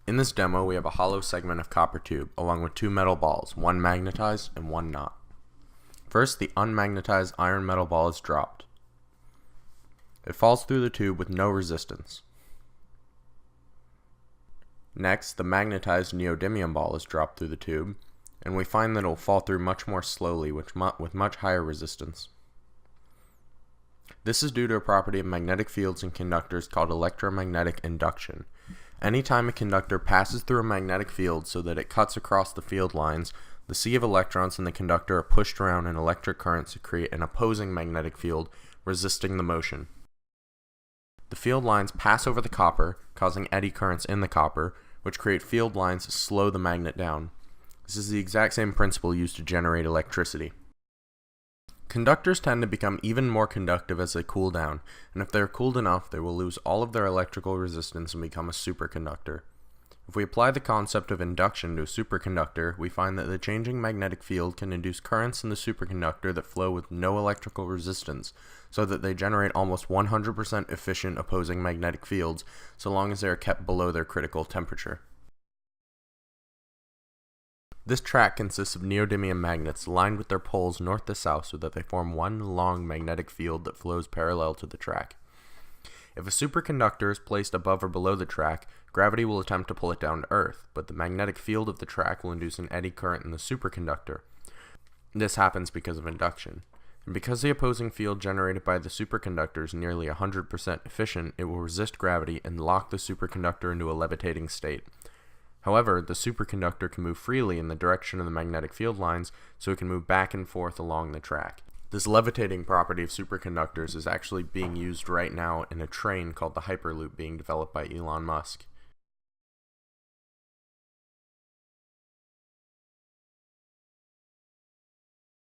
In this demo, we have a hollow segment of copper tube along with two metal balls, one magnetized and one not. First, the unmagnetized iron metal ball is dropped. It falls through the tube with no resistance. Next, the magnetized neodymium ball is dropped through the tube, and we find that it will fall through much more slowly with much higher resistance. This is due to a property of magnetic fields and conductors called electromagnetic induction. Anytime a conductor passes through a magnetic field so that it cuts across the field lines, the sea of electrons in the conductor are pushed around in electric currents to create an opposing magnetic field, resisting the motion. The field lines pass over the copper, causing eddy currents in the copper, which create field lines to slow the magnet down. This is the exact same principle used to generate electricity. Conductors tend to become even more conductive as they cool down, and if they are cooled enough, they will lose all of their electrical resistance and become a superconductor. If we apply the concept of induction to a superconductor, we find that the changing magnetic field can induce currents in the superconductor that flow with no electrical resistance, so that they generate almost 100% efficient opposing magnetic fields, so long as they are kept below their critical temperature. This track consists of neodymium magnets lined with their poles north to south so that they form one long magnetic field that flows parallel to the track. If a superconductor is placed above or below the track, gravity will attempt to pull it down to Earth, but the magnetic field of the track will induce an eddy current in the superconductor. This happens because of induction. And because the opposing field generated by the superconductor is nearly 100% efficient, it will resist gravity and lock the superconductor into a levitating state. However, the superconductor can move freely in the direction of the magnetic field lines, so it can move back and forth along the track. This levitating property of superconductors is actually being used right now in a train called the Hyperloop being developed by Elon Musk.